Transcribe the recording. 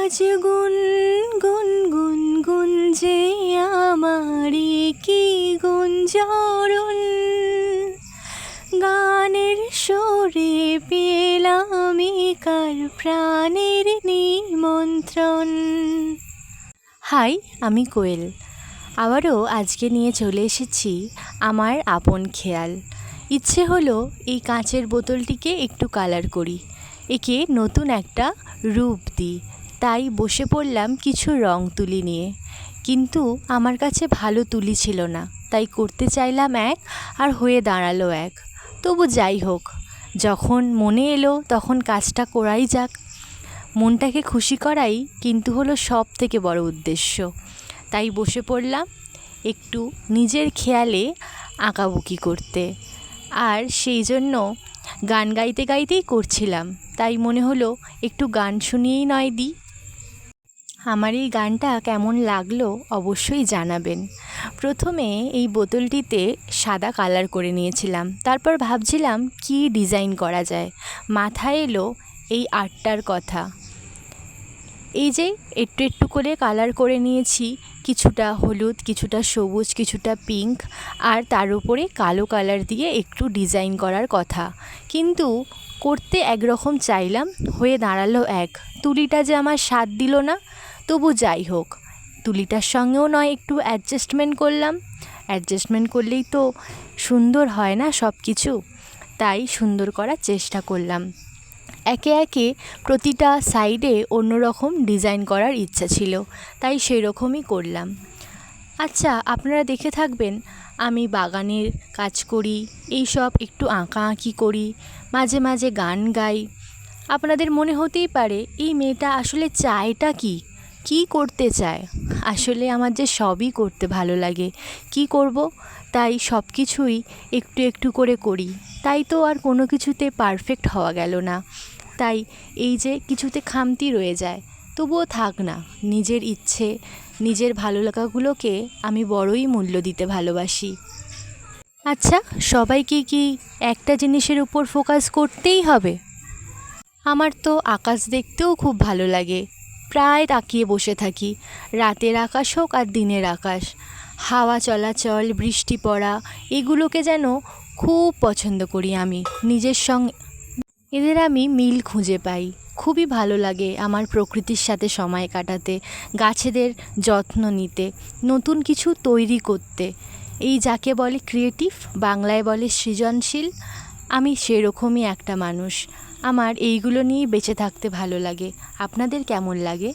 আজ গুন গুন গুন গুঞ্জে আমারি কি গুঞ্জরণ, গানের সুরে পেলাম কার প্রাণের নিমন্ত্রণ। হাই, আমি কোয়েল। আবারও আজকে নিয়ে চলে এসেছি আমার আপন খেয়াল। ইচ্ছে হলো এই কাঁচের বোতলটিকে একটু কালার করি, একে নতুন একটা রূপ দিই। তাই বসে পড়লাম কিছু রং তুলি নিয়ে, কিন্তু আমার কাছে ভালো তুলি ছিল না। তাই করতে চাইলাম এক, আর হয়ে দাঁড়ালো এক। তবু যাই হোক, যখন মনে এলো তখন কাজটা করাই যাক। মনটাকে খুশি করাই কিন্তু হলো সব থেকে বড় উদ্দেশ্য। তাই বসে পড়লাম একটু নিজের খেয়ালে আঁকাবুকি করতে, আর সেই জন্য গান গাইতে গাইতেই করছিলাম। তাই মনে হলো একটু গান শুনিয়েই নয় দিই। আমার এই গানটা কেমন লাগলো অবশ্যই জানাবেন। প্রথমে এই বোতলটিতে সাদা কালার করে নিয়েছিলাম, তারপর ভাবছিলাম কি ডিজাইন করা যায়। মাথায় এলো এই আর্টটার কথা। এই যে একটু একটু করে কালার করে নিয়েছি, কিছুটা হলুদ, কিছুটা সবুজ, কিছুটা পিঙ্ক, আর তার উপরে কালো কালার দিয়ে একটু ডিজাইন করার কথা। কিন্তু করতে একরকম চাইলাম, হয়ে দাঁড়ালো এক। তুলিটা যে আমার সাথ দিল না। তবু যাই হোক, তুলিটার সঙ্গেও নয় একটু অ্যাডজাস্টমেন্ট করলাম। অ্যাডজাস্টমেন্ট করলেই তো সুন্দর হয় না সব কিছু। তাই সুন্দর করার চেষ্টা করলাম। একে একে প্রতিটা সাইডে অন্যরকম ডিজাইন করার ইচ্ছা ছিল, তাই সেই রকমই করলাম। আচ্ছা, আপনারা দেখে থাকবেন আমি বাগানের কাজ করি, এইসব একটু আঁকাআঁকি করি, মাঝে মাঝে গান গাই। আপনাদের মনে হতেই পারে এই মেয়েটা আসলে চায়টা কি, কী করতে চায়। আসলে আমার যে সবই করতে ভালো লাগে, কি করব, তাই সব কিছুই একটু একটু করে করি। তাই তো আর কোনো কিছুতে পারফেক্ট হওয়া গেল না। তাই এই যে কিছুতে খামতি রয়ে যায়, তবুও থাক না। নিজের ইচ্ছে, নিজের ভালো লাগাগুলোকে আমি বড়ই মূল্য দিতে ভালোবাসি। আচ্ছা, সবাইকে কি একটা জিনিসের উপর ফোকাস করতেই হবে? আমার তো আকাশ দেখতেও খুব ভালো লাগে, প্রায় তাকিয়ে বসে থাকি। রাতের আকাশ হোক আর দিনের আকাশ, হাওয়া চলাচল, বৃষ্টি পড়া, এগুলোকে যেন খুব পছন্দ করি আমি নিজের সঙ্গে। এদের আমি মিল খুঁজে পাই। খুবই ভালো লাগে আমার প্রকৃতির সাথে সময় কাটাতে, গাছেদের যত্ন নিতে, নতুন কিছু তৈরি করতে। এই যাকে বলে ক্রিয়েটিভ, বাংলায় বলে সৃজনশীল। আমি সেরকমই একটা মানুষ। আমার এইগুলো নিয়েই বেঁচে থাকতে ভালো লাগে। আপনাদের কেমন লাগে?